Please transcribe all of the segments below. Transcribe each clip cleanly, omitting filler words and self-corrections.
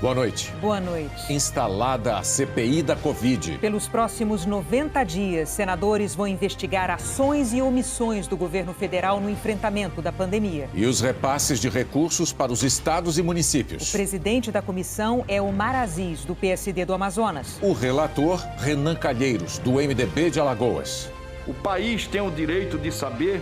Boa noite. Boa noite. Instalada a CPI da Covid. Pelos próximos 90 dias, senadores vão investigar ações e omissões do governo federal no enfrentamento da pandemia. E os repasses de recursos para os estados e municípios. O presidente da comissão é Omar Aziz, do PSD do Amazonas. O relator, Renan Calheiros, do MDB de Alagoas. O país tem o direito de saber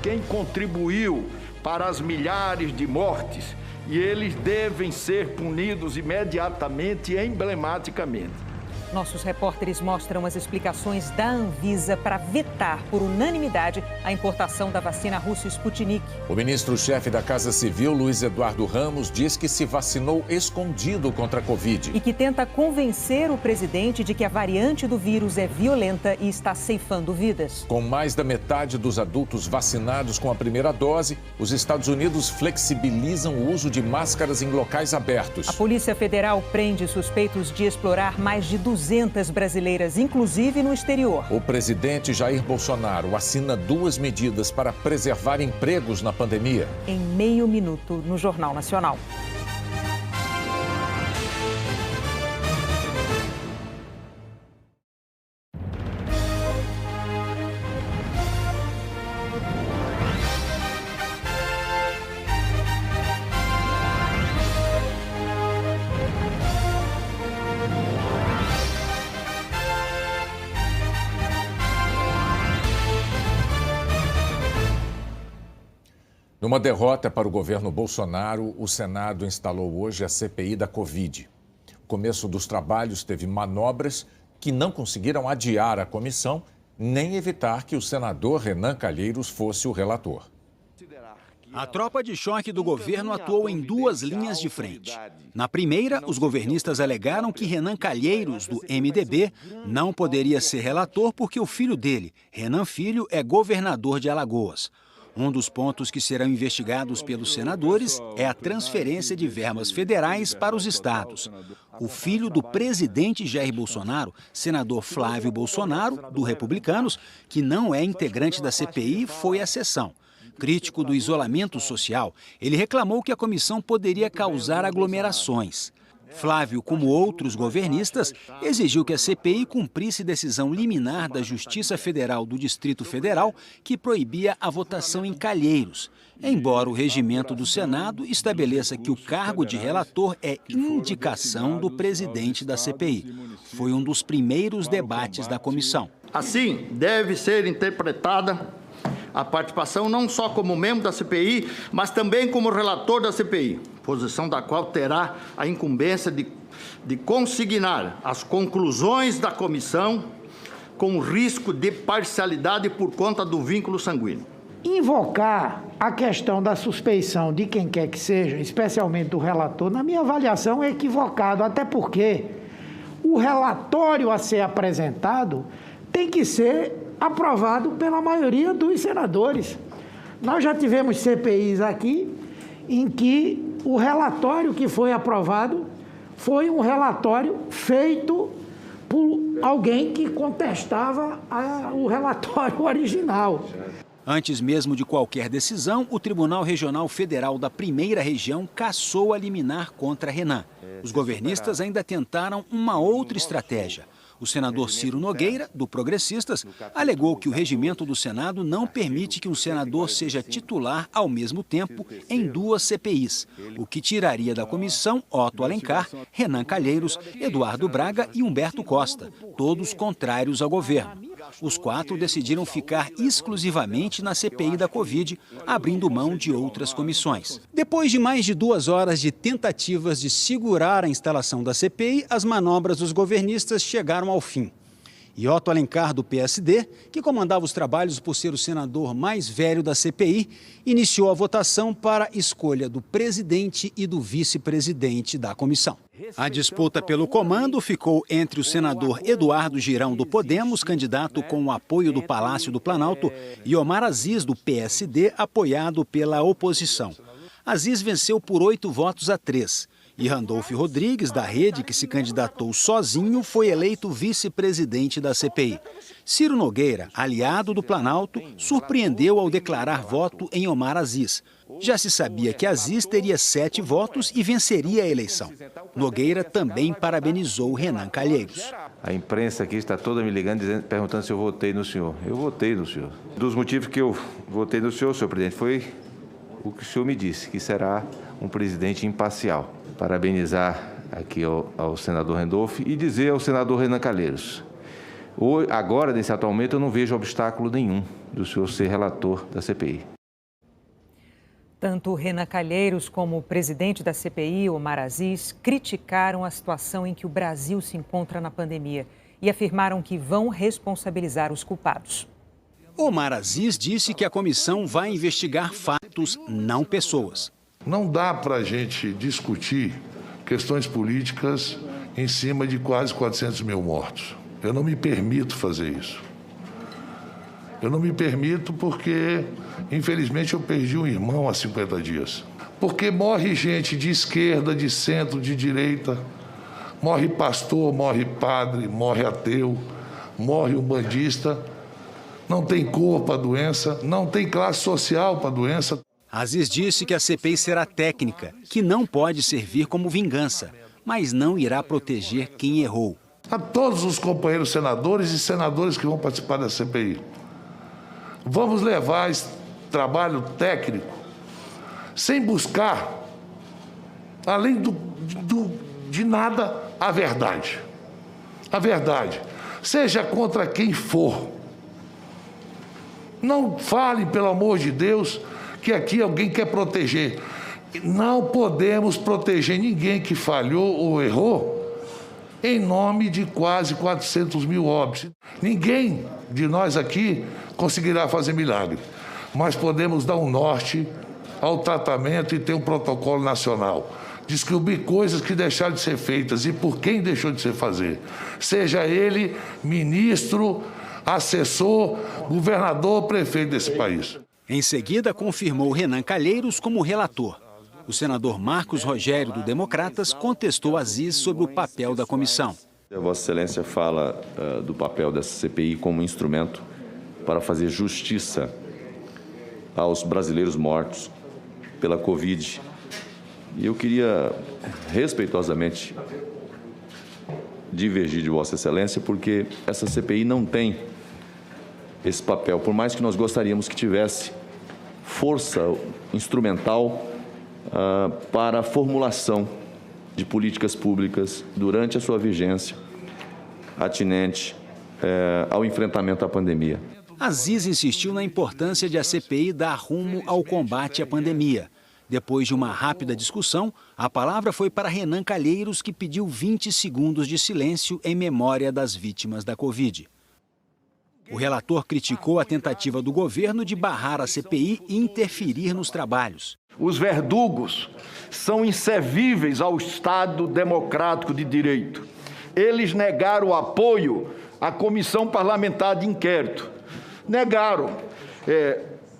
quem contribuiu para as milhares de mortes e eles devem ser punidos imediatamente e emblematicamente. Nossos repórteres mostram as explicações da Anvisa para vetar por unanimidade a importação da vacina russa Sputnik. O ministro-chefe da Casa Civil, Luiz Eduardo Ramos, diz que se vacinou escondido contra a Covid. E que tenta convencer o presidente de que a variante do vírus é violenta e está ceifando vidas. Com mais da metade dos adultos vacinados com a primeira dose, os Estados Unidos flexibilizam o uso de máscaras em locais abertos. A Polícia Federal prende suspeitos de explorar mais de 200 brasileiras, inclusive no exterior. O presidente Jair Bolsonaro assina 2 medidas para preservar empregos na pandemia. Em meio minuto no Jornal Nacional. Numa derrota para o governo Bolsonaro, o Senado instalou hoje a CPI da Covid. O começo dos trabalhos teve manobras que não conseguiram adiar a comissão, nem evitar que o senador Renan Calheiros fosse o relator. A tropa de choque do governo atuou em 2 linhas de frente. Na primeira, os governistas alegaram que Renan Calheiros, do MDB, não poderia ser relator porque o filho dele, Renan Filho, é governador de Alagoas. Um dos pontos que serão investigados pelos senadores é a transferência de verbas federais para os estados. O filho do presidente Jair Bolsonaro, senador Flávio Bolsonaro, do Republicanos, que não é integrante da CPI, foi à sessão. Crítico do isolamento social, ele reclamou que a comissão poderia causar aglomerações. Flávio, como outros governistas, exigiu que a CPI cumprisse decisão liminar da Justiça Federal do Distrito Federal que proibia a votação em Calheiros, embora o regimento do Senado estabeleça que o cargo de relator é indicação do presidente da CPI. Foi um dos primeiros debates da comissão. Assim, deve ser interpretada a participação não só como membro da CPI, mas também como relator da CPI, posição da qual terá a incumbência de consignar as conclusões da comissão com risco de parcialidade por conta do vínculo sanguíneo. Invocar a questão da suspeição de quem quer que seja, especialmente do relator, na minha avaliação é equivocado, até porque o relatório a ser apresentado tem que ser aprovado pela maioria dos senadores. Nós já tivemos CPIs aqui em que o relatório que foi aprovado foi um relatório feito por alguém que contestava o relatório original. Antes mesmo de qualquer decisão, o Tribunal Regional Federal da Primeira Região cassou a liminar contra Renan. Os governistas ainda tentaram uma outra estratégia. O senador Ciro Nogueira, do Progressistas, alegou que o regimento do Senado não permite que um senador seja titular ao mesmo tempo em 2 CPIs, o que tiraria da comissão Otto Alencar, Renan Calheiros, Eduardo Braga e Humberto Costa, todos contrários ao governo. Os 4 decidiram ficar exclusivamente na CPI da Covid, abrindo mão de outras comissões. Depois de mais de 2 horas de tentativas de segurar a instalação da CPI, as manobras dos governistas chegaram ao fim. E Otto Alencar, do PSD, que comandava os trabalhos por ser o senador mais velho da CPI, iniciou a votação para a escolha do presidente e do vice-presidente da comissão. A disputa pelo comando ficou entre o senador Eduardo Girão, do Podemos, candidato com o apoio do Palácio do Planalto, e Omar Aziz, do PSD, apoiado pela oposição. Aziz venceu por 8 votos a 3. E Randolfo Rodrigues, da Rede, que se candidatou sozinho, foi eleito vice-presidente da CPI. Ciro Nogueira, aliado do Planalto, surpreendeu ao declarar voto em Omar Aziz. Já se sabia que Aziz teria 7 votos e venceria a eleição. Nogueira também parabenizou Renan Calheiros. A imprensa aqui está toda me ligando, perguntando se eu votei no senhor. Eu votei no senhor. Dos motivos que eu votei no senhor presidente, foi o que o senhor me disse, que será um presidente imparcial. Parabenizar aqui ao senador Randolfo e dizer ao senador Renan Calheiros. Agora, nesse atual momento, eu não vejo obstáculo nenhum do senhor ser relator da CPI. Tanto Renan Calheiros como o presidente da CPI, Omar Aziz, criticaram a situação em que o Brasil se encontra na pandemia e afirmaram que vão responsabilizar os culpados. Omar Aziz disse que a comissão vai investigar fatos, não pessoas. Não dá para a gente discutir questões políticas em cima de quase 400 mil mortos. Eu não me permito fazer isso. Eu não me permito porque, infelizmente, eu perdi um irmão há 50 dias. Porque morre gente de esquerda, de centro, de direita. Morre pastor, morre padre, morre ateu, morre umbandista. Não tem cor para a doença, não tem classe social para a doença. Aziz disse que a CPI será técnica, que não pode servir como vingança, mas não irá proteger quem errou. A todos os companheiros senadores e senadoras que vão participar da CPI, vamos levar esse trabalho técnico sem buscar, além de nada, a verdade. A verdade, seja contra quem for. Não fale, pelo amor de Deus, que aqui alguém quer proteger. Não podemos proteger ninguém que falhou ou errou em nome de quase 400 mil óbitos. Ninguém de nós aqui conseguirá fazer milagre, mas podemos dar um norte ao tratamento e ter um protocolo nacional. Descobrir coisas que deixaram de ser feitas e por quem deixou de se fazer. Seja ele ministro, assessor, governador, prefeito desse país. Em seguida, confirmou Renan Calheiros como relator. O senador Marcos Rogério, do Democratas, contestou Aziz sobre o papel da comissão. Vossa Excelência fala do papel dessa CPI como instrumento para fazer justiça aos brasileiros mortos pela Covid. E eu queria, respeitosamente, divergir de Vossa Excelência, porque essa CPI não tem esse papel, por mais que nós gostaríamos que tivesse força instrumental para a formulação de políticas públicas durante a sua vigência, atinente ao enfrentamento à pandemia. Aziz insistiu na importância de a CPI dar rumo ao combate à pandemia. Depois de uma rápida discussão, a palavra foi para Renan Calheiros, que pediu 20 segundos de silêncio em memória das vítimas da Covid. O relator criticou a tentativa do governo de barrar a CPI e interferir nos trabalhos. Os verdugos são inservíveis ao Estado democrático de direito. Eles negaram o apoio à Comissão Parlamentar de Inquérito. Negaram,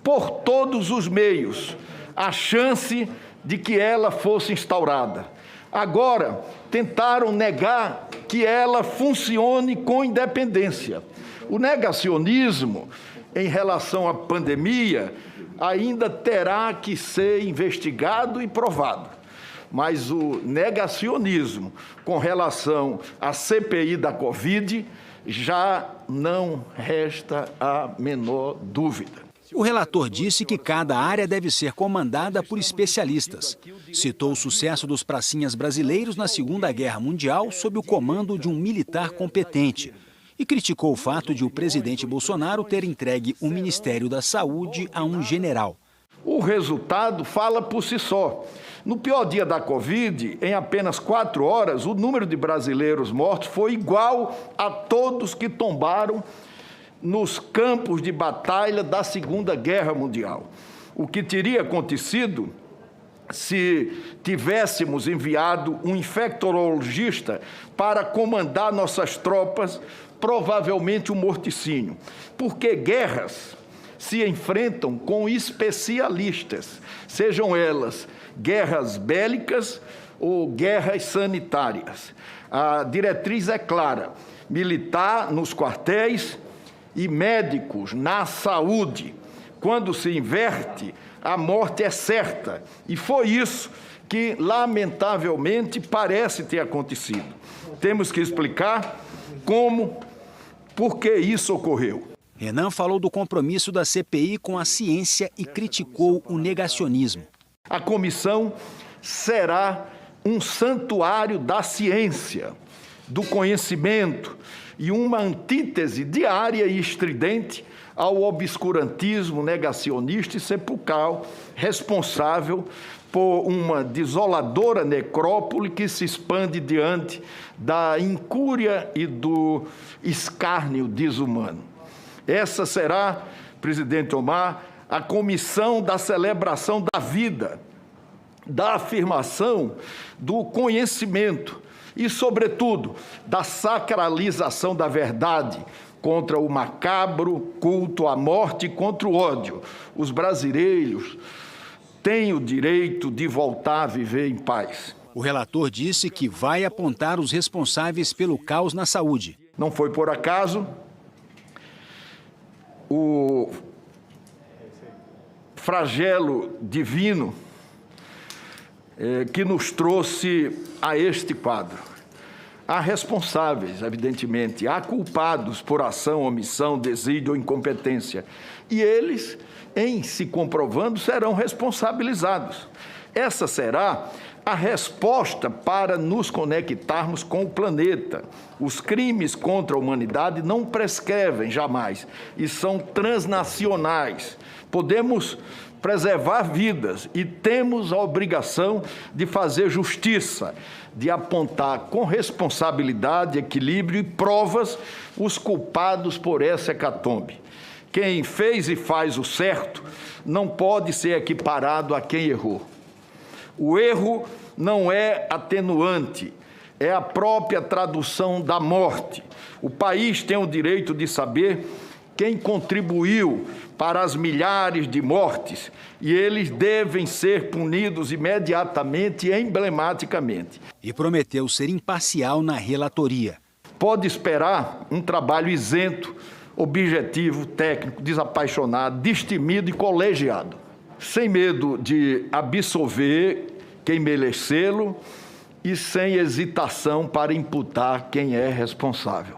por todos os meios, a chance de que ela fosse instaurada. Agora, tentaram negar que ela funcione com independência. O negacionismo em relação à pandemia ainda terá que ser investigado e provado. Mas o negacionismo com relação à CPI da Covid já não resta a menor dúvida. O relator disse que cada área deve ser comandada por especialistas. Citou o sucesso dos pracinhas brasileiros na Segunda Guerra Mundial sob o comando de um militar competente. E criticou o fato de o presidente Bolsonaro ter entregue o Ministério da Saúde a um general. O resultado fala por si só. No pior dia da Covid, em apenas 4 horas, o número de brasileiros mortos foi igual a todos que tombaram nos campos de batalha da Segunda Guerra Mundial. O que teria acontecido se tivéssemos enviado um infectologista para comandar nossas tropas, provavelmente um morticínio. Porque guerras se enfrentam com especialistas, sejam elas guerras bélicas ou guerras sanitárias. A diretriz é clara: militar nos quartéis e médicos na saúde. Quando se inverte, a morte é certa. E foi isso que, lamentavelmente, parece ter acontecido. Temos que explicar como, por que isso ocorreu. Renan falou do compromisso da CPI com a ciência e criticou o negacionismo. A comissão será um santuário da ciência, do conhecimento e uma antítese diária e estridente ao obscurantismo negacionista e sepulcral, responsável por uma desoladora necrópole que se expande diante da incúria e do escárnio desumano. Essa será, presidente Omar, a comissão da celebração da vida, da afirmação do conhecimento e, sobretudo, da sacralização da verdade contra o macabro culto à morte e contra o ódio. Os brasileiros têm o direito de voltar a viver em paz. O relator disse que vai apontar os responsáveis pelo caos na saúde. Não foi por acaso o flagelo divino que nos trouxe a este quadro. Há responsáveis, evidentemente, há culpados por ação, omissão, desídio ou incompetência. E eles, em se comprovando, serão responsabilizados. Essa será a resposta para nos conectarmos com o planeta. Os crimes contra a humanidade não prescrevem jamais e são transnacionais. Podemos preservar vidas e temos a obrigação de fazer justiça, de apontar com responsabilidade, equilíbrio e provas os culpados por essa hecatombe. Quem fez e faz o certo não pode ser equiparado a quem errou. O erro não é atenuante, é a própria tradução da morte. O país tem o direito de saber quem contribuiu para as milhares de mortes e eles devem ser punidos imediatamente e emblematicamente. E prometeu ser imparcial na relatoria. Pode esperar um trabalho isento, objetivo, técnico, desapaixonado, destemido e colegiado, sem medo de absolver quem merecê-lo e sem hesitação para imputar quem é responsável.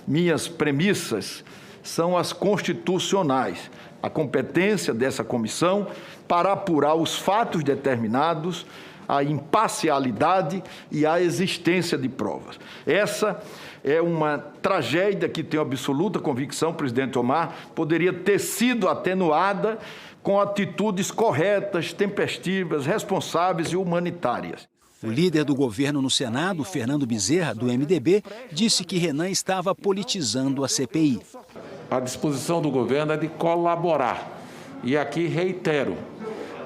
Minhas premissas são as constitucionais, a competência dessa comissão para apurar os fatos determinados, a imparcialidade e a existência de provas. Essa é uma tragédia que tenho absoluta convicção, presidente Omar, poderia ter sido atenuada com atitudes corretas, tempestivas, responsáveis e humanitárias. O líder do governo no Senado, Fernando Bezerra, do MDB, disse que Renan estava politizando a CPI. A disposição do governo é de colaborar. E aqui reitero.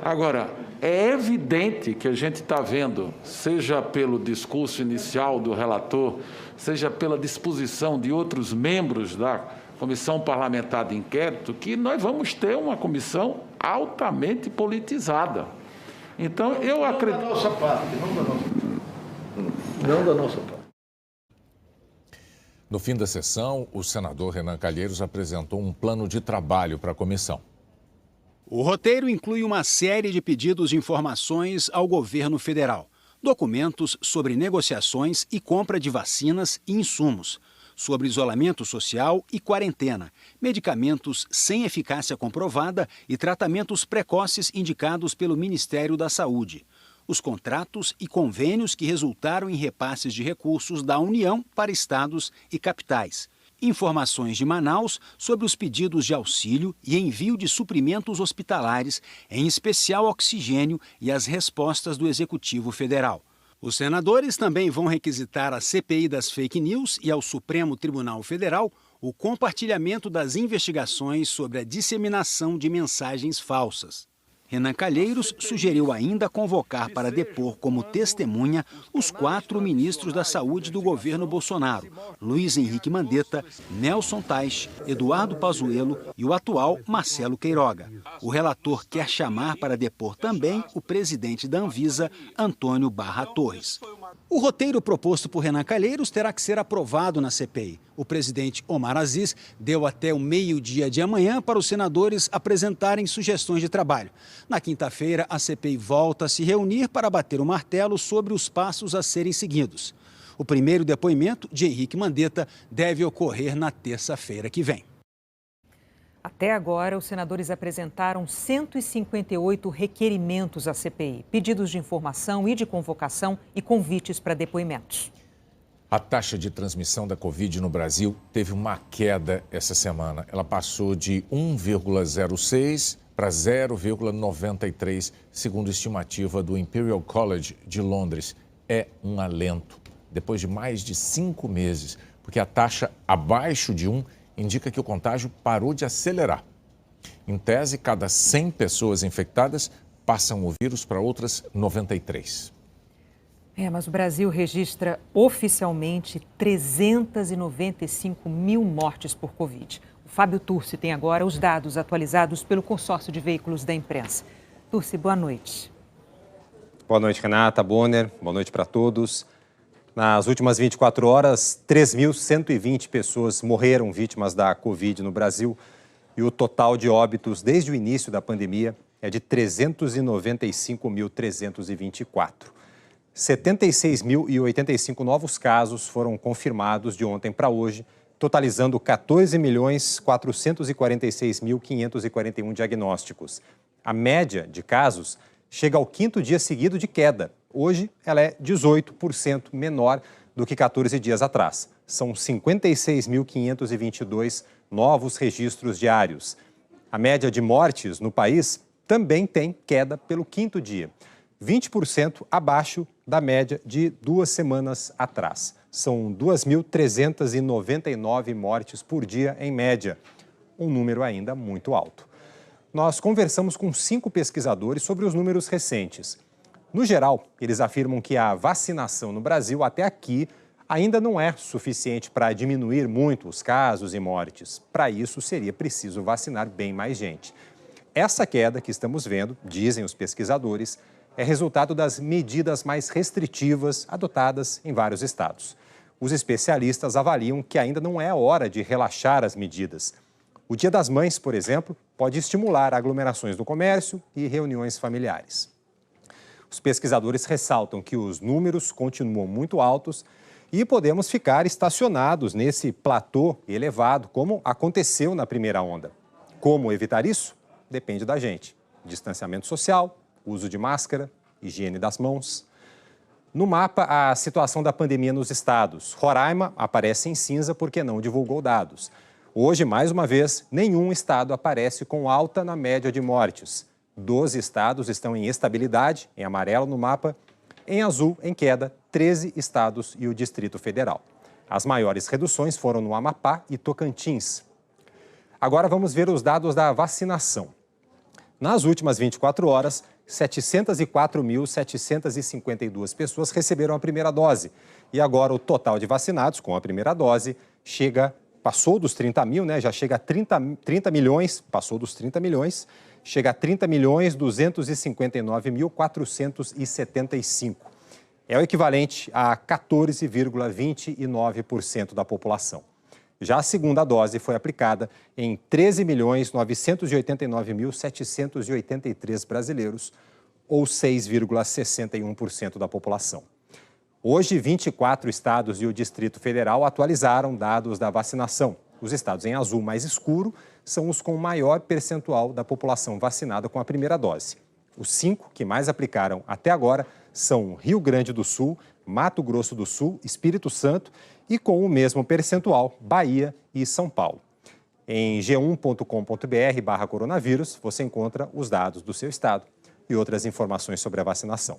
Agora, é evidente que a gente está vendo, seja pelo discurso inicial do relator, seja pela disposição de outros membros da Comissão Parlamentar de Inquérito, que nós vamos ter uma comissão altamente politizada. Então, eu acredito... Não da nossa parte, não da nossa parte. No fim da sessão, o senador Renan Calheiros apresentou um plano de trabalho para a comissão. O roteiro inclui uma série de pedidos de informações ao governo federal, documentos sobre negociações e compra de vacinas e insumos, sobre isolamento social e quarentena, medicamentos sem eficácia comprovada e tratamentos precoces indicados pelo Ministério da Saúde, os contratos e convênios que resultaram em repasses de recursos da União para estados e capitais, informações de Manaus sobre os pedidos de auxílio e envio de suprimentos hospitalares, em especial oxigênio, e as respostas do Executivo Federal. Os senadores também vão requisitar à CPI das fake news e ao Supremo Tribunal Federal o compartilhamento das investigações sobre a disseminação de mensagens falsas. Renan Calheiros sugeriu ainda convocar para depor como testemunha os 4 ministros da Saúde do governo Bolsonaro, Luiz Henrique Mandetta, Nelson Tais, Eduardo Pazuello e o atual Marcelo Queiroga. O relator quer chamar para depor também o presidente da Anvisa, Antônio Barra Torres. O roteiro proposto por Renan Calheiros terá que ser aprovado na CPI. O presidente Omar Aziz deu até o meio-dia de amanhã para os senadores apresentarem sugestões de trabalho. Na quinta-feira, a CPI volta a se reunir para bater o martelo sobre os passos a serem seguidos. O primeiro depoimento de Henrique Mandetta deve ocorrer na terça-feira que vem. Até agora, os senadores apresentaram 158 requerimentos à CPI, pedidos de informação e de convocação e convites para depoimentos. A taxa de transmissão da Covid no Brasil teve uma queda essa semana. Ela passou de 1,06 para 0,93, segundo estimativa do Imperial College de Londres. É um alento, depois de mais de 5 meses, porque a taxa abaixo de 1 indica que o contágio parou de acelerar. Em tese, cada 100 pessoas infectadas passam o vírus para outras 93. Mas o Brasil registra oficialmente 395 mil mortes por Covid. O Fábio Turci tem agora os dados atualizados pelo consórcio de veículos da imprensa. Turci, boa noite. Boa noite, Renata, Bonner. Boa noite para todos. Nas últimas 24 horas, 3.120 pessoas morreram vítimas da Covid no Brasil e o total de óbitos desde o início da pandemia é de 395.324. 76.085 novos casos foram confirmados de ontem para hoje, totalizando 14.446.541 diagnósticos. A média de casos chega ao 5º dia seguido de queda. Hoje, ela é 18% menor do que 14 dias atrás. São 56.522 novos registros diários. A média de mortes no país também tem queda pelo 5º dia, 20% abaixo da média de 2 semanas atrás. São 2.399 mortes por dia em média, um número ainda muito alto. Nós conversamos com 5 pesquisadores sobre os números recentes. No geral, eles afirmam que a vacinação no Brasil, até aqui, ainda não é suficiente para diminuir muito os casos e mortes. Para isso, seria preciso vacinar bem mais gente. Essa queda que estamos vendo, dizem os pesquisadores, é resultado das medidas mais restritivas adotadas em vários estados. Os especialistas avaliam que ainda não é hora de relaxar as medidas. O Dia das Mães, por exemplo, pode estimular aglomerações no comércio e reuniões familiares. Os pesquisadores ressaltam que os números continuam muito altos e podemos ficar estacionados nesse platô elevado, como aconteceu na primeira onda. Como evitar isso? Depende da gente. Distanciamento social, uso de máscara, higiene das mãos. No mapa, a situação da pandemia nos estados. Roraima aparece em cinza porque não divulgou dados. Hoje, mais uma vez, nenhum estado aparece com alta na média de mortes. 12 estados estão em estabilidade, em amarelo no mapa. Em azul, em queda, 13 estados e o Distrito Federal. As maiores reduções foram no Amapá e Tocantins. Agora vamos ver os dados da vacinação. Nas últimas 24 horas, 704.752 pessoas receberam a primeira dose. E agora o total de vacinados com a primeira dose passou dos 30 mil, já chega a 30 milhões, passou dos 30 milhões, chega a 30.259.475. É o equivalente a 14,29% da população. Já a segunda dose foi aplicada em 13.989.783 brasileiros, ou 6,61% da população. Hoje, 24 estados e o Distrito Federal atualizaram dados da vacinação. Os estados em azul mais escuro são os com maior percentual da população vacinada com a primeira dose. Os 5 que mais aplicaram até agora são Rio Grande do Sul, Mato Grosso do Sul, Espírito Santo e, com o mesmo percentual, Bahia e São Paulo. Em g1.com.br/coronavírus, você encontra os dados do seu estado e outras informações sobre a vacinação.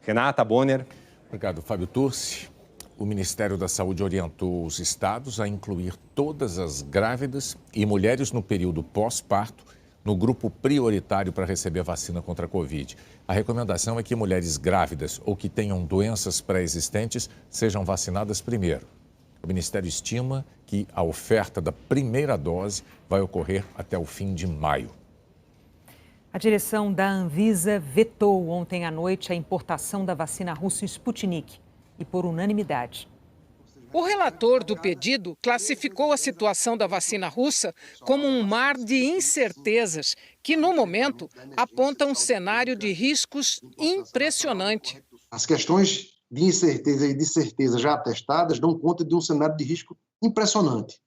Renata, Bonner. Obrigado, Fábio Turci. O Ministério da Saúde orientou os estados a incluir todas as grávidas e mulheres no período pós-parto no grupo prioritário para receber a vacina contra a Covid. A recomendação é que mulheres grávidas ou que tenham doenças pré-existentes sejam vacinadas primeiro. O Ministério estima que a oferta da primeira dose vai ocorrer até o fim de maio. A direção da Anvisa vetou ontem à noite a importação da vacina russa Sputnik e por unanimidade. O relator do pedido classificou a situação da vacina russa como um mar de incertezas que, no momento, aponta um cenário de riscos impressionante. As questões de incerteza e de certeza já atestadas dão conta de um cenário de risco impressionante.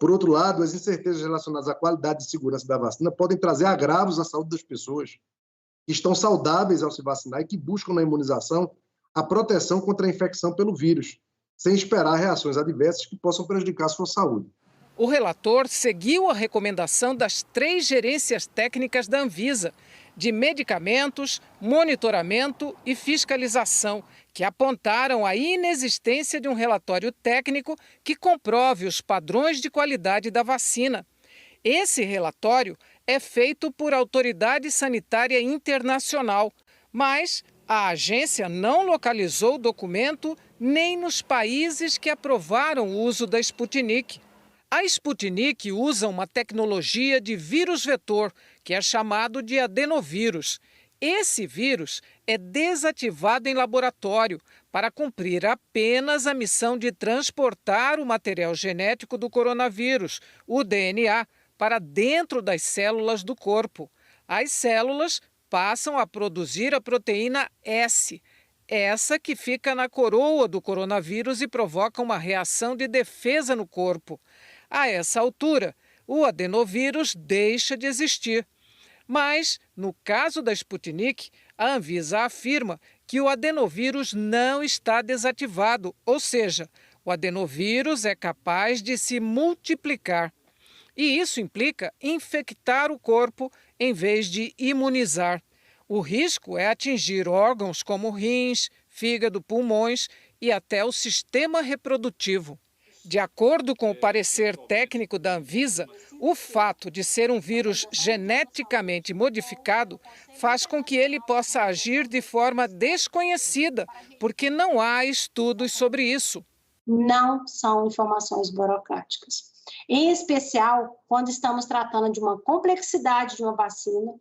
Por outro lado, as incertezas relacionadas à qualidade e segurança da vacina podem trazer agravos à saúde das pessoas que estão saudáveis ao se vacinar e que buscam na imunização a proteção contra a infecção pelo vírus, sem esperar reações adversas que possam prejudicar a sua saúde. O relator seguiu a recomendação das 3 gerências técnicas da Anvisa, de medicamentos, monitoramento e fiscalização, que apontaram a inexistência de um relatório técnico que comprove os padrões de qualidade da vacina. Esse relatório é feito por autoridade sanitária internacional, mas a agência não localizou o documento nem nos países que aprovaram o uso da Sputnik. A Sputnik usa uma tecnologia de vírus vetor, que é chamado de adenovírus. Esse vírus é desativado em laboratório para cumprir apenas a missão de transportar o material genético do coronavírus, o DNA, para dentro das células do corpo. As células passam a produzir a proteína S, essa que fica na coroa do coronavírus e provoca uma reação de defesa no corpo. A essa altura, o adenovírus deixa de existir. Mas, no caso da Sputnik, a Anvisa afirma que o adenovírus não está desativado, ou seja, o adenovírus é capaz de se multiplicar. E isso implica infectar o corpo em vez de imunizar. O risco é atingir órgãos como rins, fígado, pulmões e até o sistema reprodutivo. De acordo com o parecer técnico da Anvisa, o fato de ser um vírus geneticamente modificado faz com que ele possa agir de forma desconhecida, porque não há estudos sobre isso. Não são informações burocráticas. Em especial, quando estamos tratando de uma complexidade de uma vacina,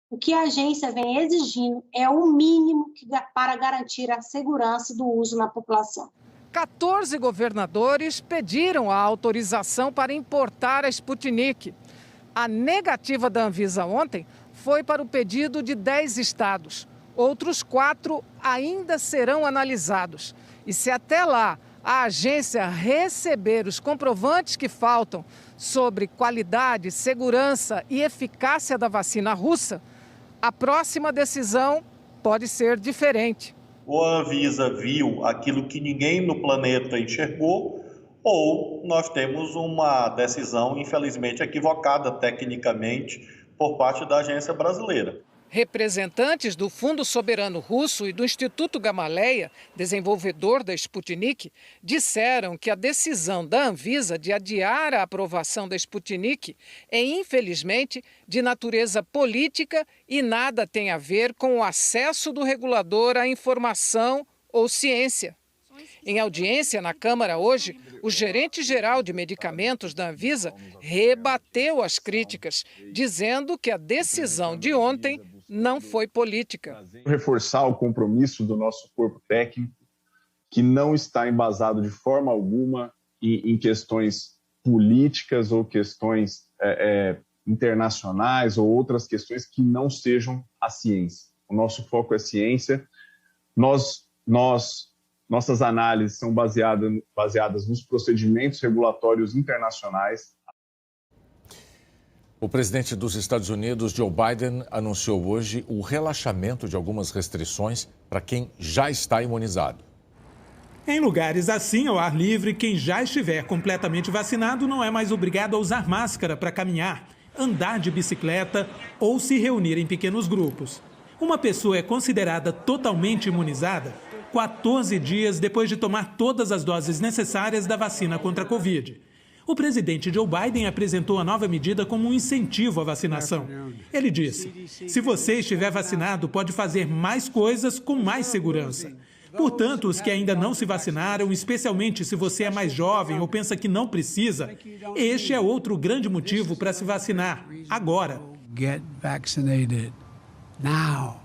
o que a agência vem exigindo é o mínimo para garantir a segurança do uso na população. 14 governadores pediram a autorização para importar a Sputnik. A negativa da Anvisa ontem foi para o pedido de 10 estados. Outros 4 ainda serão analisados. E se até lá a agência receber os comprovantes que faltam sobre qualidade, segurança e eficácia da vacina russa, a próxima decisão pode ser diferente. Ou a Anvisa viu aquilo que ninguém no planeta enxergou, ou nós temos uma decisão, infelizmente, equivocada tecnicamente por parte da agência brasileira. Representantes do Fundo Soberano Russo e do Instituto Gamaleya, desenvolvedor da Sputnik, disseram que a decisão da Anvisa de adiar a aprovação da Sputnik é, infelizmente, de natureza política e nada tem a ver com o acesso do regulador à informação ou ciência. Em audiência na Câmara hoje, o gerente-geral de medicamentos da Anvisa rebateu as críticas, dizendo que a decisão de ontem não foi política. Reforçar o compromisso do nosso corpo técnico, que não está embasado de forma alguma em questões políticas ou questões internacionais ou outras questões que não sejam a ciência. O nosso foco é ciência. Nossas análises são baseadas nos procedimentos regulatórios internacionais. O presidente dos Estados Unidos, Joe Biden, anunciou hoje o relaxamento de algumas restrições para quem já está imunizado. Em lugares assim, ao ar livre, quem já estiver completamente vacinado não é mais obrigado a usar máscara para caminhar, andar de bicicleta ou se reunir em pequenos grupos. Uma pessoa é considerada totalmente imunizada 14 dias depois de tomar todas as doses necessárias da vacina contra a Covid. O presidente Joe Biden apresentou a nova medida como um incentivo à vacinação. Ele disse: se você estiver vacinado, pode fazer mais coisas com mais segurança. Portanto, os que ainda não se vacinaram, especialmente se você é mais jovem ou pensa que não precisa, este é outro grande motivo para se vacinar agora. Get vaccinated now.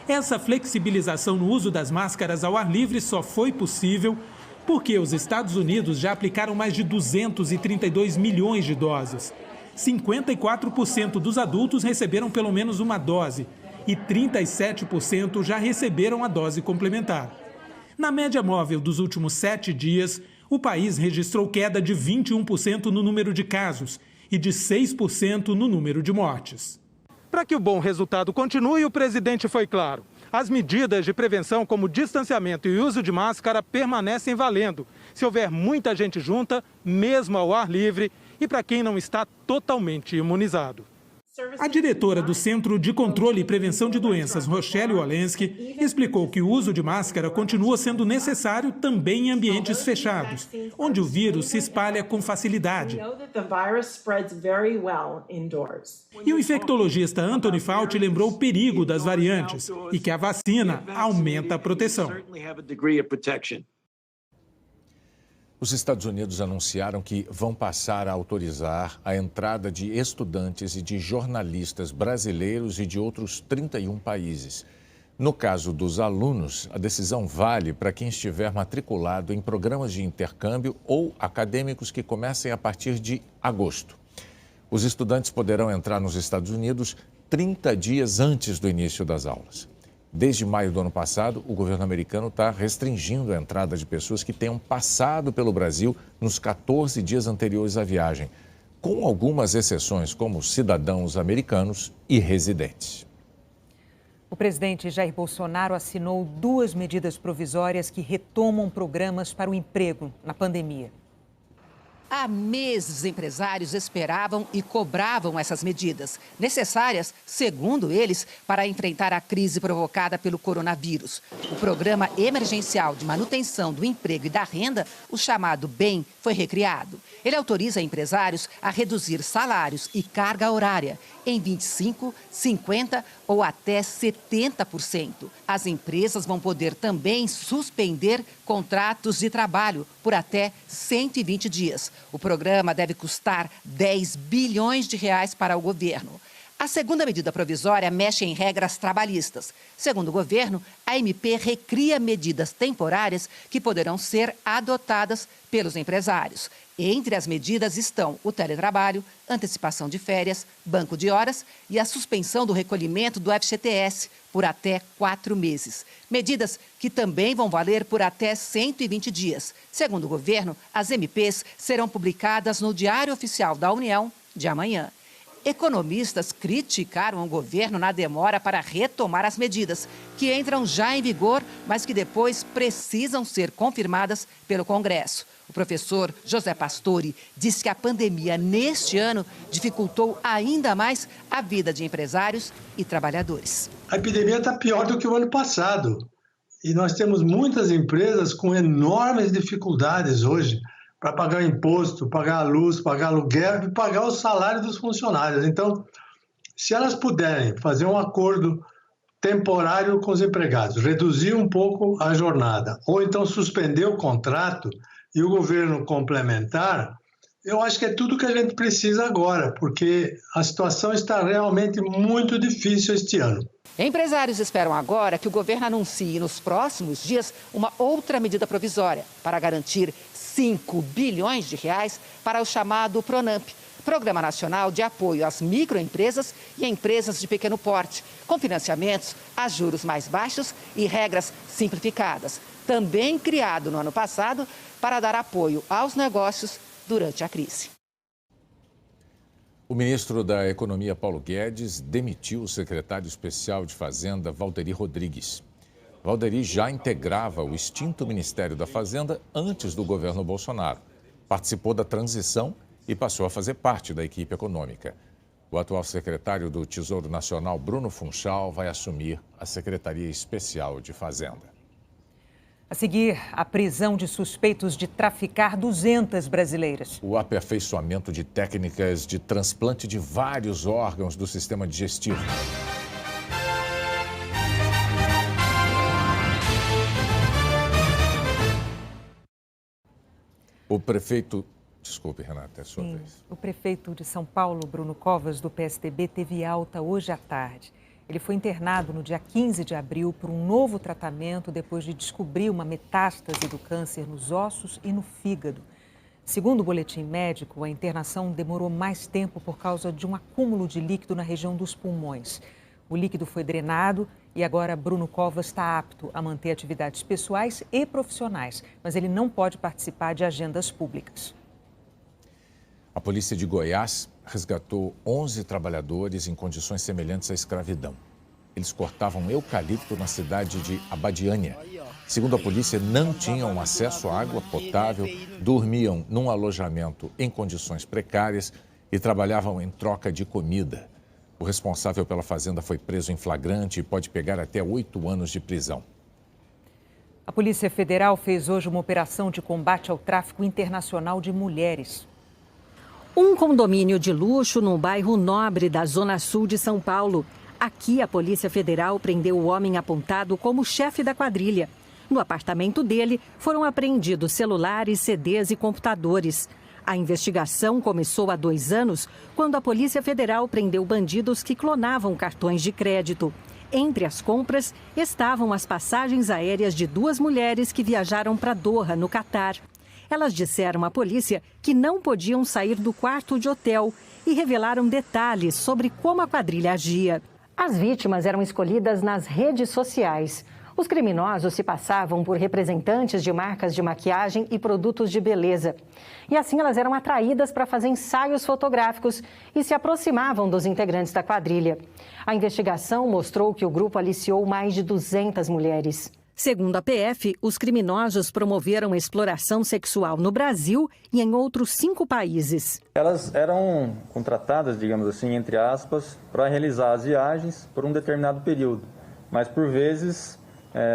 Essa flexibilização no uso das máscaras ao ar livre só foi possível porque os Estados Unidos já aplicaram mais de 232 milhões de doses. 54% dos adultos receberam pelo menos uma dose e 37% já receberam a dose complementar. Na média móvel dos últimos 7 dias, o país registrou queda de 21% no número de casos e de 6% no número de mortes. Para que o bom resultado continue, o presidente foi claro. As medidas de prevenção, como distanciamento e uso de máscara, permanecem valendo se houver muita gente junta, mesmo ao ar livre, e para quem não está totalmente imunizado. A diretora do Centro de Controle e Prevenção de Doenças, Rochelle Walensky, explicou que o uso de máscara continua sendo necessário também em ambientes fechados, onde o vírus se espalha com facilidade. E o infectologista Anthony Fauci lembrou o perigo das variantes e que a vacina aumenta a proteção. Os Estados Unidos anunciaram que vão passar a autorizar a entrada de estudantes e de jornalistas brasileiros e de outros 31 países. No caso dos alunos, a decisão vale para quem estiver matriculado em programas de intercâmbio ou acadêmicos que comecem a partir de agosto. Os estudantes poderão entrar nos Estados Unidos 30 dias antes do início das aulas. Desde maio do ano passado, o governo americano está restringindo a entrada de pessoas que tenham passado pelo Brasil nos 14 dias anteriores à viagem, com algumas exceções, como cidadãos americanos e residentes. O presidente Jair Bolsonaro assinou 2 medidas provisórias que retomam programas para o emprego na pandemia. Há meses, os empresários esperavam e cobravam essas medidas, necessárias, segundo eles, para enfrentar a crise provocada pelo coronavírus. O Programa Emergencial de Manutenção do Emprego e da Renda, o chamado BEM, foi recriado. Ele autoriza empresários a reduzir salários e carga horária em 25%, 50% ou até 70%. As empresas vão poder também suspender contratos de trabalho por até 120 dias. O programa deve custar 10 bilhões de reais para o governo. A segunda medida provisória mexe em regras trabalhistas. Segundo o governo, a MP recria medidas temporárias que poderão ser adotadas pelos empresários. Entre as medidas estão o teletrabalho, antecipação de férias, banco de horas e a suspensão do recolhimento do FGTS por até 4 meses. Medidas que também vão valer por até 120 dias. Segundo o governo, as MPs serão publicadas no Diário Oficial da União de amanhã. Economistas criticaram o governo na demora para retomar as medidas, que entram já em vigor, mas que depois precisam ser confirmadas pelo Congresso. O professor José Pastore disse que a pandemia neste ano dificultou ainda mais a vida de empresários e trabalhadores. A epidemia está pior do que o ano passado e nós temos muitas empresas com enormes dificuldades hoje para pagar imposto, pagar a luz, pagar aluguel e pagar o salário dos funcionários. Então, se elas puderem fazer um acordo temporário com os empregados, reduzir um pouco a jornada, ou então suspender o contrato e o governo complementar, eu acho que é tudo que a gente precisa agora, porque a situação está realmente muito difícil este ano. Empresários esperam agora que o governo anuncie nos próximos dias uma outra medida provisória para garantir 5 bilhões de reais para o chamado PRONAMP, Programa Nacional de Apoio às Microempresas e Empresas de Pequeno Porte, com financiamentos a juros mais baixos e regras simplificadas. Também criado no ano passado para dar apoio aos negócios durante a crise. O ministro da Economia, Paulo Guedes, demitiu o secretário especial de Fazenda, Valderi Rodrigues. Valderi já integrava o extinto Ministério da Fazenda antes do governo Bolsonaro. Participou da transição e passou a fazer parte da equipe econômica. O atual secretário do Tesouro Nacional, Bruno Funchal, vai assumir a Secretaria Especial de Fazenda. A seguir, a prisão de suspeitos de traficar 200 brasileiras. O aperfeiçoamento de técnicas de transplante de vários órgãos do sistema digestivo. O prefeito... Desculpe, Renata, é a sua vez. O prefeito de São Paulo, Bruno Covas, do PSDB, teve alta hoje à tarde. Ele foi internado no dia 15 de abril por um novo tratamento depois de descobrir uma metástase do câncer nos ossos e no fígado. Segundo o boletim médico, a internação demorou mais tempo por causa de um acúmulo de líquido na região dos pulmões. O líquido foi drenado e agora Bruno Covas está apto a manter atividades pessoais e profissionais, mas ele não pode participar de agendas públicas. A polícia de Goiás resgatou 11 trabalhadores em condições semelhantes à escravidão. Eles cortavam eucalipto na cidade de Abadiânia. Segundo a polícia, não tinham acesso à água potável, dormiam num alojamento em condições precárias e trabalhavam em troca de comida. O responsável pela fazenda foi preso em flagrante e pode pegar até 8 anos de prisão. A Polícia Federal fez hoje uma operação de combate ao tráfico internacional de mulheres. Um condomínio de luxo no bairro Nobre da Zona Sul de São Paulo. Aqui, a Polícia Federal prendeu o homem apontado como chefe da quadrilha. No apartamento dele, foram apreendidos celulares, CDs e computadores. A investigação começou há 2 anos, quando a Polícia Federal prendeu bandidos que clonavam cartões de crédito. Entre as compras estavam as passagens aéreas de 2 mulheres que viajaram para Doha, no Catar. Elas disseram à polícia que não podiam sair do quarto de hotel e revelaram detalhes sobre como a quadrilha agia. As vítimas eram escolhidas nas redes sociais. Os criminosos se passavam por representantes de marcas de maquiagem e produtos de beleza. E assim elas eram atraídas para fazer ensaios fotográficos e se aproximavam dos integrantes da quadrilha. A investigação mostrou que o grupo aliciou mais de 200 mulheres. Segundo a PF, os criminosos promoveram exploração sexual no Brasil e em outros 5 países. Elas eram contratadas, digamos assim, entre aspas, para realizar as viagens por um determinado período, mas por vezes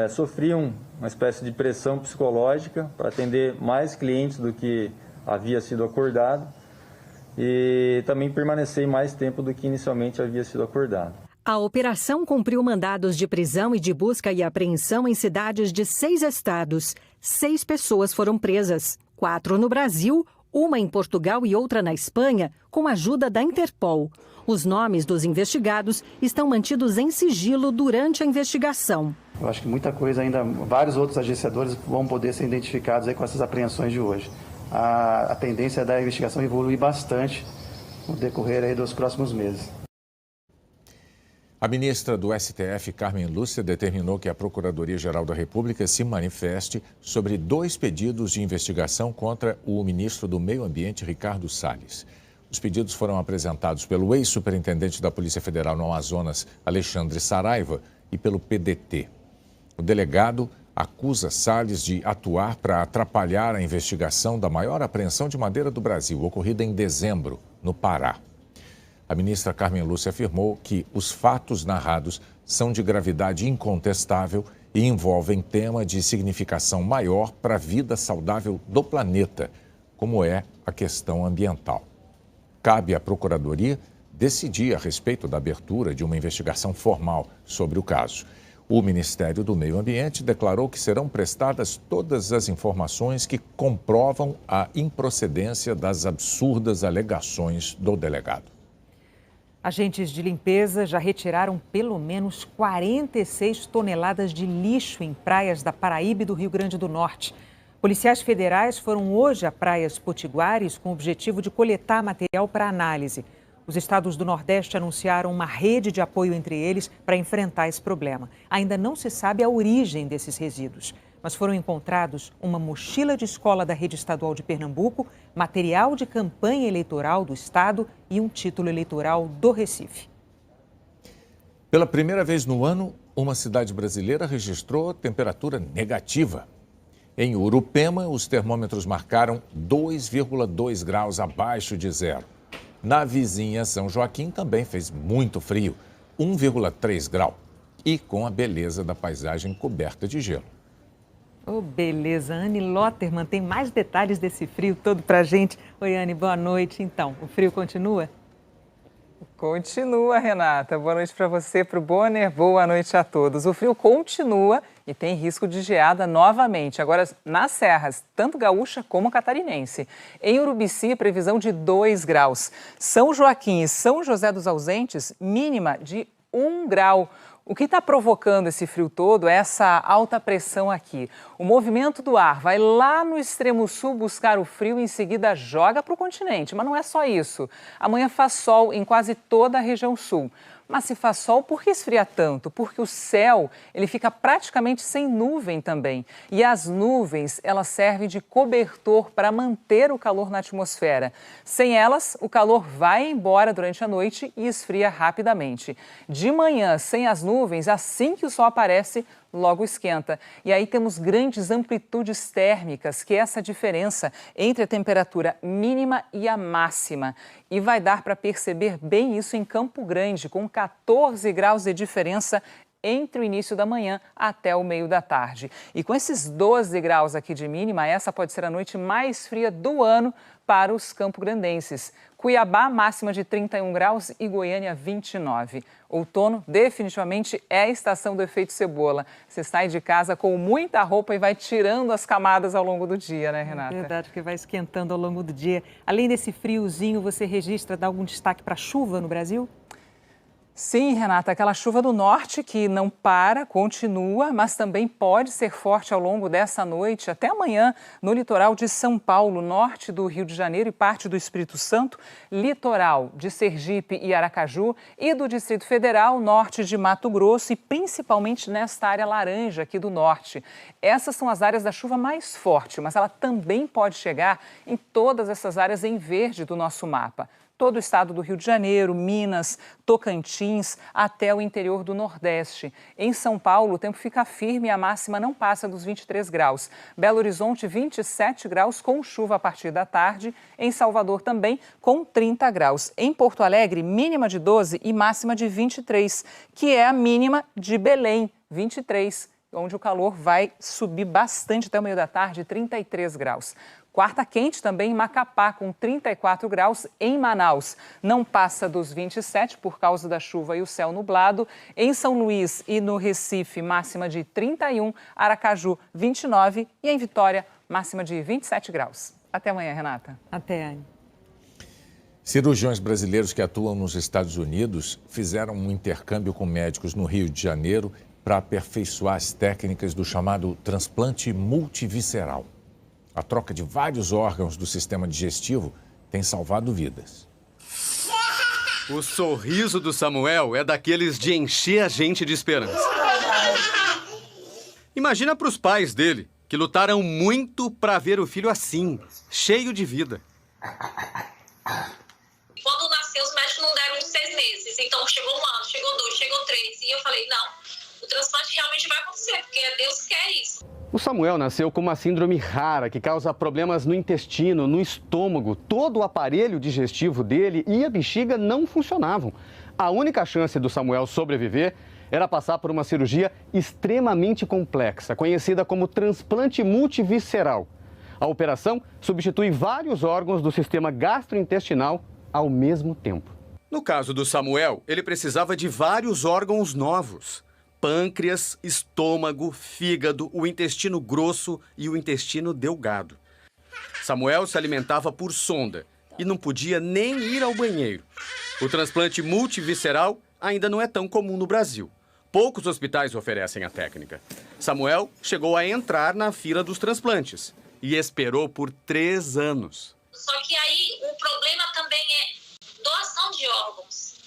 sofriam uma espécie de pressão psicológica para atender mais clientes do que havia sido acordado e também permanecer mais tempo do que inicialmente havia sido acordado. A operação cumpriu mandados de prisão e de busca e apreensão em cidades de 6 estados. 6 pessoas foram presas, 4 no Brasil, uma em Portugal e outra na Espanha, com a ajuda da Interpol. Os nomes dos investigados estão mantidos em sigilo durante a investigação. Eu acho que muita coisa ainda, vários outros agenciadores vão poder ser identificados aí com essas apreensões de hoje. A tendência da investigação evoluir bastante no decorrer aí dos próximos meses. A ministra do STF, Carmen Lúcia, determinou que a Procuradoria-Geral da República se manifeste sobre 2 pedidos de investigação contra o ministro do Meio Ambiente, Ricardo Salles. Os pedidos foram apresentados pelo ex-superintendente da Polícia Federal no Amazonas, Alexandre Saraiva, e pelo PDT. O delegado acusa Salles de atuar para atrapalhar a investigação da maior apreensão de madeira do Brasil, ocorrida em dezembro, no Pará. A ministra Carmen Lúcia afirmou que os fatos narrados são de gravidade incontestável e envolvem tema de significação maior para a vida saudável do planeta, como é a questão ambiental. Cabe à Procuradoria decidir a respeito da abertura de uma investigação formal sobre o caso. O Ministério do Meio Ambiente declarou que serão prestadas todas as informações que comprovam a improcedência das absurdas alegações do delegado. Agentes de limpeza já retiraram pelo menos 46 toneladas de lixo em praias da Paraíba e do Rio Grande do Norte. Policiais federais foram hoje a praias potiguares com o objetivo de coletar material para análise. Os estados do Nordeste anunciaram uma rede de apoio entre eles para enfrentar esse problema. Ainda não se sabe a origem desses resíduos, mas foram encontrados uma mochila de escola da Rede Estadual de Pernambuco, material de campanha eleitoral do estado e um título eleitoral do Recife. Pela primeira vez no ano, uma cidade brasileira registrou temperatura negativa. Em Urupema, os termômetros marcaram 2,2 graus abaixo de zero. Na vizinha São Joaquim também fez muito frio, 1,3 grau, e com a beleza da paisagem coberta de gelo. Oh, beleza. Anne Lotterman tem mais detalhes desse frio todo pra gente. Oi, Anne, boa noite. Então, o frio continua? Continua, Renata. Boa noite para você, para o Bonner. Boa noite a todos. O frio continua e tem risco de geada novamente, agora nas serras, tanto gaúcha como catarinense. Em Urubici, previsão de 2 graus. São Joaquim e São José dos Ausentes, mínima de 1 grau. O que está provocando esse frio todo é essa alta pressão aqui. O movimento do ar vai lá no extremo sul buscar o frio e em seguida joga para o continente. Mas não é só isso. Amanhã faz sol em quase toda a região sul. Mas se faz sol, por que esfria tanto? Porque o céu, ele fica praticamente sem nuvem também. E as nuvens, elas servem de cobertor para manter o calor na atmosfera. Sem elas, o calor vai embora durante a noite e esfria rapidamente. De manhã, sem as nuvens, assim que o sol aparece, logo esquenta. E aí temos grandes amplitudes térmicas, que é essa diferença entre a temperatura mínima e a máxima. E vai dar para perceber bem isso em Campo Grande, com 14 graus de diferença entre o início da manhã até o meio da tarde. E com esses 12 graus aqui de mínima, essa pode ser a noite mais fria do ano para os campograndenses. Cuiabá, máxima de 31 graus e Goiânia, 29. Outono definitivamente é a estação do efeito cebola. Você sai de casa com muita roupa e vai tirando as camadas ao longo do dia, né, Renata? É verdade, que vai esquentando ao longo do dia. Além desse friozinho, você registra, dá algum destaque para a chuva no Brasil? Sim, Renata, aquela chuva do norte que não para, continua, mas também pode ser forte ao longo dessa noite até amanhã no litoral de São Paulo, norte do Rio de Janeiro e parte do Espírito Santo, litoral de Sergipe e Aracaju e do Distrito Federal, norte de Mato Grosso e principalmente nesta área laranja aqui do norte. Essas são as áreas da chuva mais forte, mas ela também pode chegar em todas essas áreas em verde do nosso mapa. Todo o estado do Rio de Janeiro, Minas, Tocantins, até o interior do Nordeste. Em São Paulo, o tempo fica firme e a máxima não passa dos 23 graus. Belo Horizonte, 27 graus, com chuva a partir da tarde. Em Salvador, também, com 30 graus. Em Porto Alegre, mínima de 12 e máxima de 23, que é a mínima de Belém, 23, onde o calor vai subir bastante até o meio da tarde, 33 graus. Quarta quente também em Macapá, com 34 graus. Em Manaus, não passa dos 27 por causa da chuva e o céu nublado. Em São Luís e no Recife, máxima de 31. Aracaju, 29. E em Vitória, máxima de 27 graus. Até amanhã, Renata. Até, Anne. Cirurgiões brasileiros que atuam nos Estados Unidos fizeram um intercâmbio com médicos no Rio de Janeiro para aperfeiçoar as técnicas do chamado transplante multivisceral. A troca de vários órgãos do sistema digestivo tem salvado vidas. O sorriso do Samuel é daqueles de encher a gente de esperança. Imagina para os pais dele, que lutaram muito para ver o filho assim, cheio de vida. Quando nasceu, os médicos não deram uns 6 meses. Então, chegou 1 ano, chegou 2, chegou 3. E eu falei, não, o transplante realmente vai acontecer, porque Deus quer isso. O Samuel nasceu com uma síndrome rara que causa problemas no intestino, no estômago. Todo o aparelho digestivo dele e a bexiga não funcionavam. A única chance do Samuel sobreviver era passar por uma cirurgia extremamente complexa, conhecida como transplante multivisceral. A operação substitui vários órgãos do sistema gastrointestinal ao mesmo tempo. No caso do Samuel, ele precisava de vários órgãos novos. Pâncreas, estômago, fígado, o intestino grosso e o intestino delgado. Samuel se alimentava por sonda e não podia nem ir ao banheiro. O transplante multivisceral ainda não é tão comum no Brasil. Poucos hospitais oferecem a técnica. Samuel chegou a entrar na fila dos transplantes e esperou por 3 anos. Só que aí o problema também é doação de órgãos.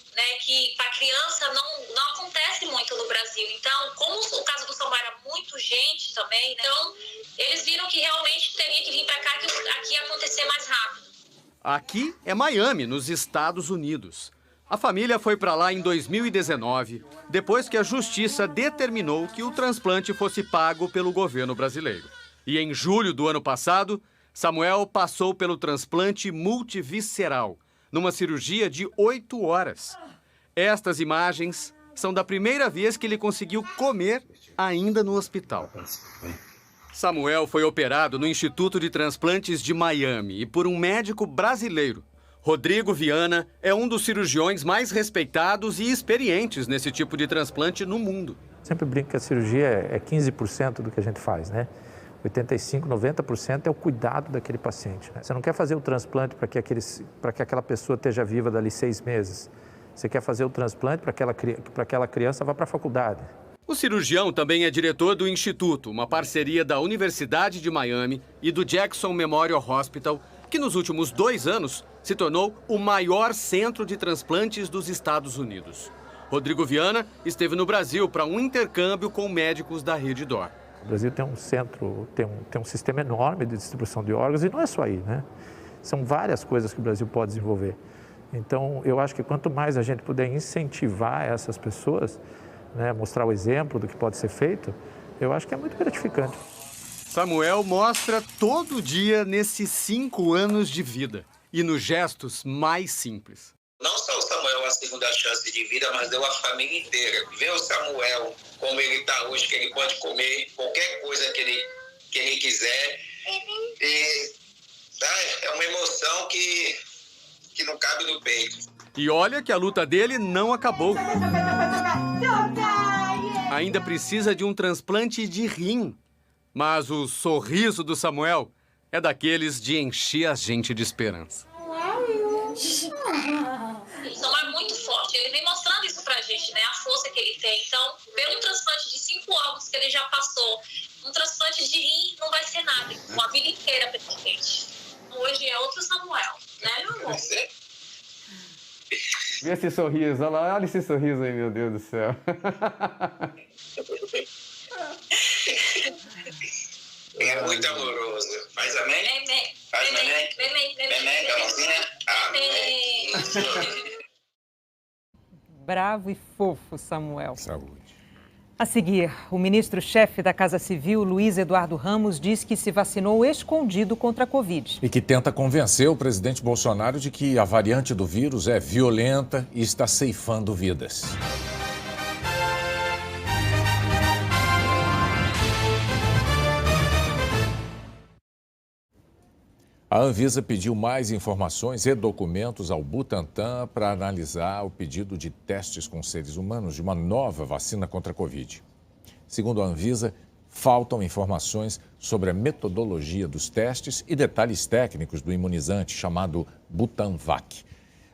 Que para criança não acontece muito no Brasil. Então, como o caso do Samuel era muito gente também, então eles viram que realmente teria que vir para cá, que aqui ia acontecer mais rápido. Aqui é Miami, nos Estados Unidos. A família foi para lá em 2019, depois que a justiça determinou que o transplante fosse pago pelo governo brasileiro. E em julho do ano passado, Samuel passou pelo transplante multivisceral, numa cirurgia de 8 horas. Estas imagens são da primeira vez que ele conseguiu comer ainda no hospital. Samuel foi operado no Instituto de Transplantes de Miami e por um médico brasileiro. Rodrigo Viana é um dos cirurgiões mais respeitados e experientes nesse tipo de transplante no mundo. Sempre brinco que a cirurgia é 15% do que a gente faz, né? 85%, 90% é o cuidado daquele paciente, né? Você não quer fazer o transplante para que aquela pessoa esteja viva dali 6 meses. Você quer fazer o transplante para que aquela criança vá para a faculdade. O cirurgião também é diretor do Instituto, uma parceria da Universidade de Miami e do Jackson Memorial Hospital, que nos últimos 2 anos se tornou o maior centro de transplantes dos Estados Unidos. Rodrigo Viana esteve no Brasil para um intercâmbio com médicos da Rede D'Or. O Brasil tem um centro, tem um sistema enorme de distribuição de órgãos e não é só aí, né? São várias coisas que o Brasil pode desenvolver. Então, eu acho que quanto mais a gente puder incentivar essas pessoas, né, mostrar o exemplo do que pode ser feito, eu acho que é muito gratificante. Samuel mostra todo dia nesses 5 anos de vida e nos gestos mais simples. Não só o Samuel a segunda chance de vida, mas deu a família inteira. Ver o Samuel como ele está hoje, que ele pode comer qualquer coisa que ele quiser. E, é uma emoção que não cabe no peito. E olha que a luta dele não acabou. Ainda precisa de um transplante de rim. Mas o sorriso do Samuel é daqueles de encher a gente de esperança. Samuel é muito forte, ele vem mostrando isso pra gente, né? A força que ele tem. Então, pelo transplante de 5 órgãos que ele já passou, um transplante de rim não vai ser nada, uma vida inteira praticamente. Hoje é outro Samuel, né, meu amor? Vê esse sorriso, olha esse sorriso aí, meu Deus do céu. É muito amoroso. Faz amém? Faz amém? Amém, Carolzinha? Amém. Bravo e fofo, Samuel. Saúde. A seguir, o ministro-chefe da Casa Civil, Luiz Eduardo Ramos, diz que se vacinou escondido contra a Covid. E que tenta convencer o presidente Bolsonaro de que a variante do vírus é violenta e está ceifando vidas. A Anvisa pediu mais informações e documentos ao Butantan para analisar o pedido de testes com seres humanos de uma nova vacina contra a Covid. Segundo a Anvisa, faltam informações sobre a metodologia dos testes e detalhes técnicos do imunizante chamado Butanvac.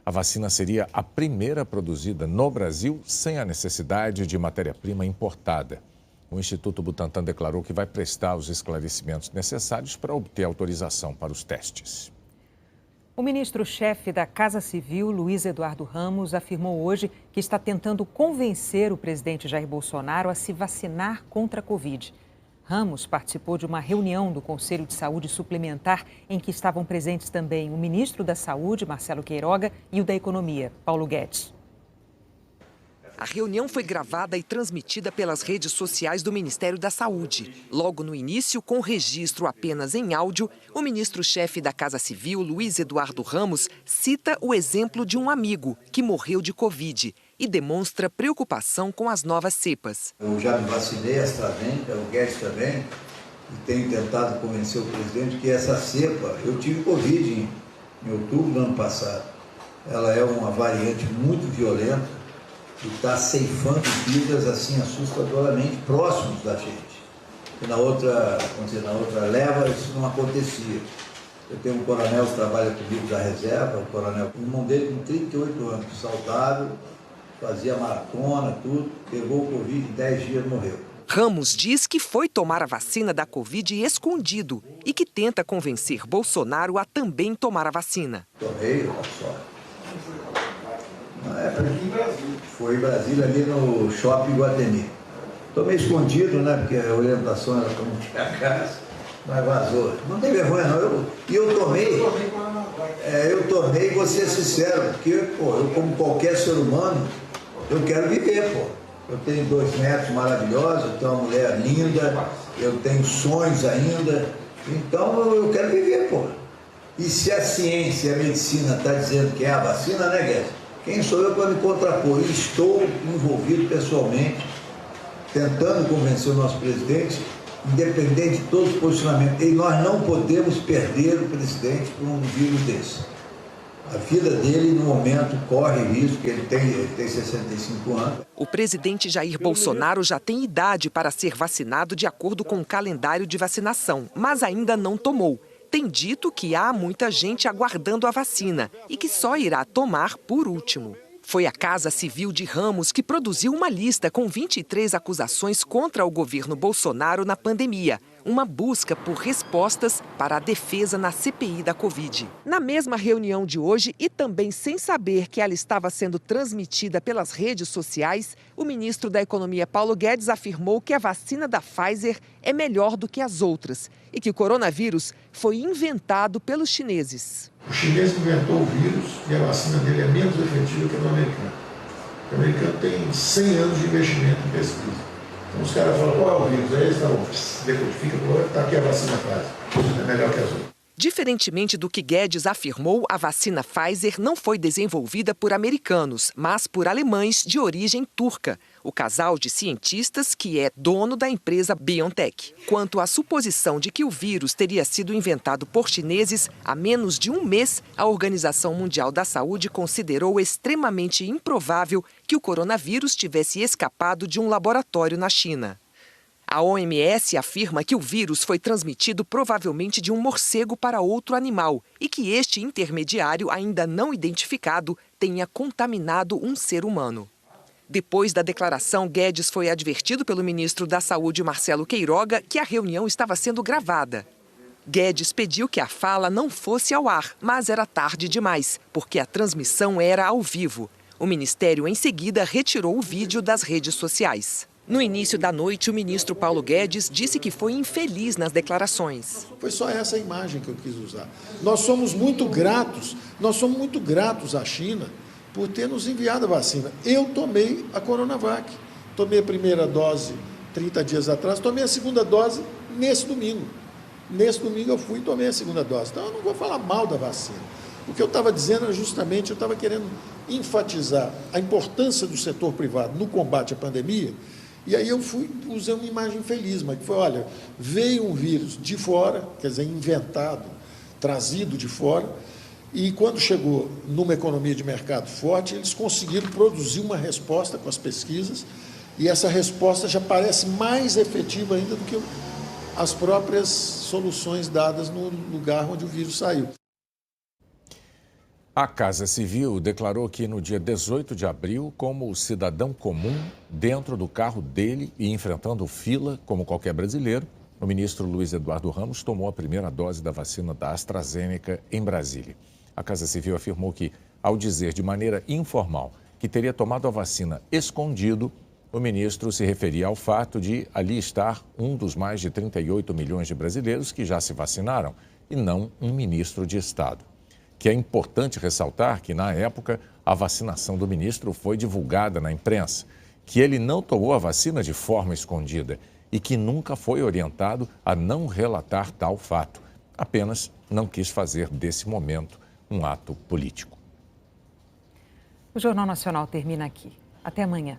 A vacina seria a primeira produzida no Brasil sem a necessidade de matéria-prima importada. O Instituto Butantan declarou que vai prestar os esclarecimentos necessários para obter autorização para os testes. O ministro-chefe da Casa Civil, Luiz Eduardo Ramos, afirmou hoje que está tentando convencer o presidente Jair Bolsonaro a se vacinar contra a Covid. Ramos participou de uma reunião do Conselho de Saúde Suplementar em que estavam presentes também o ministro da Saúde, Marcelo Queiroga, e o da Economia, Paulo Guedes. A reunião foi gravada e transmitida pelas redes sociais do Ministério da Saúde. Logo no início, com registro apenas em áudio, o ministro-chefe da Casa Civil, Luiz Eduardo Ramos, cita o exemplo de um amigo que morreu de Covid e demonstra preocupação com as novas cepas. Eu já me vacinei, a AstraZeneca, o Guedes também, e tenho tentado convencer o presidente que essa cepa, eu tive Covid em outubro do ano passado. Ela é uma variante muito violenta, que está ceifando vidas assim assustadoramente próximos da gente. E na outra leva isso não acontecia. Eu tenho um coronel que trabalha comigo da reserva, o coronel, o irmão dele com 38 anos, saudável, fazia maratona, tudo, pegou o Covid, em 10 dias morreu. Ramos diz que foi tomar a vacina da Covid escondido e que tenta convencer Bolsonaro a também tomar a vacina. Tomei, olha só. Na época, foi em Brasília, ali no Shopping Iguatemi. Tomei escondido, né? Porque a orientação era para não tirar gás, mas vazou. Não tem vergonha, não. Eu tomei, vou ser sincero, porque, pô, eu como qualquer ser humano, eu quero viver, pô. Eu tenho 2 netos maravilhosos, eu tenho uma mulher linda, eu tenho sonhos ainda, então eu quero viver, pô. E se a ciência e a medicina está dizendo que é a vacina, né, Guedes? Quem sou eu para me contrapor? E estou envolvido pessoalmente, tentando convencer o nosso presidente independente de todos os posicionamentos. E nós não podemos perder o presidente por um vírus desse. A vida dele, no momento, corre risco, que ele tem 65 anos. O presidente Jair Bolsonaro já tem idade para ser vacinado de acordo com o calendário de vacinação, mas ainda não tomou. Tem dito que há muita gente aguardando a vacina e que só irá tomar por último. Foi a Casa Civil de Ramos que produziu uma lista com 23 acusações contra o governo Bolsonaro na pandemia. Uma busca por respostas para a defesa na CPI da Covid. Na mesma reunião de hoje, e também sem saber que ela estava sendo transmitida pelas redes sociais, o ministro da Economia, Paulo Guedes, afirmou que a vacina da Pfizer é melhor do que as outras e que o coronavírus foi inventado pelos chineses. O chinês inventou o vírus e a vacina dele é menos efetiva que a do americano. O americano tem 100 anos de investimento em pesquisa. Então os caras falam, qual é o vírus? Aí eles falam, decodifica, está aqui a vacina Pfizer, é melhor que as outras. Diferentemente do que Guedes afirmou, a vacina Pfizer não foi desenvolvida por americanos, mas por alemães de origem turca, o casal de cientistas que é dono da empresa BioNTech. Quanto à suposição de que o vírus teria sido inventado por chineses, há menos de um mês, a Organização Mundial da Saúde considerou extremamente improvável que o coronavírus tivesse escapado de um laboratório na China. A OMS afirma que o vírus foi transmitido provavelmente de um morcego para outro animal e que este intermediário, ainda não identificado, tenha contaminado um ser humano. Depois da declaração, Guedes foi advertido pelo ministro da Saúde, Marcelo Queiroga, que a reunião estava sendo gravada. Guedes pediu que a fala não fosse ao ar, mas era tarde demais, porque a transmissão era ao vivo. O ministério, em seguida, retirou o vídeo das redes sociais. No início da noite, o ministro Paulo Guedes disse que foi infeliz nas declarações. Foi só essa imagem que eu quis usar. Nós somos muito gratos à China por ter nos enviado a vacina. Eu tomei a Coronavac. Tomei a primeira dose 30 dias atrás, tomei a segunda dose nesse domingo. Nesse domingo eu fui e tomei a segunda dose. Então eu não vou falar mal da vacina. O que eu estava dizendo era justamente, eu estava querendo enfatizar a importância do setor privado no combate à pandemia. E aí eu usei uma imagem feliz, mas que foi, olha, veio um vírus de fora, quer dizer, inventado, trazido de fora, e quando chegou numa economia de mercado forte, eles conseguiram produzir uma resposta com as pesquisas, e essa resposta já parece mais efetiva ainda do que as próprias soluções dadas no lugar onde o vírus saiu. A Casa Civil declarou que no dia 18 de abril, como cidadão comum, dentro do carro dele e enfrentando fila, como qualquer brasileiro, o ministro Luiz Eduardo Ramos tomou a primeira dose da vacina da AstraZeneca em Brasília. A Casa Civil afirmou que, ao dizer de maneira informal que teria tomado a vacina escondido, o ministro se referia ao fato de ali estar um dos mais de 38 milhões de brasileiros que já se vacinaram e não um ministro de Estado. Que é importante ressaltar que, na época, a vacinação do ministro foi divulgada na imprensa, que ele não tomou a vacina de forma escondida e que nunca foi orientado a não relatar tal fato. Apenas não quis fazer desse momento um ato político. O Jornal Nacional termina aqui. Até amanhã.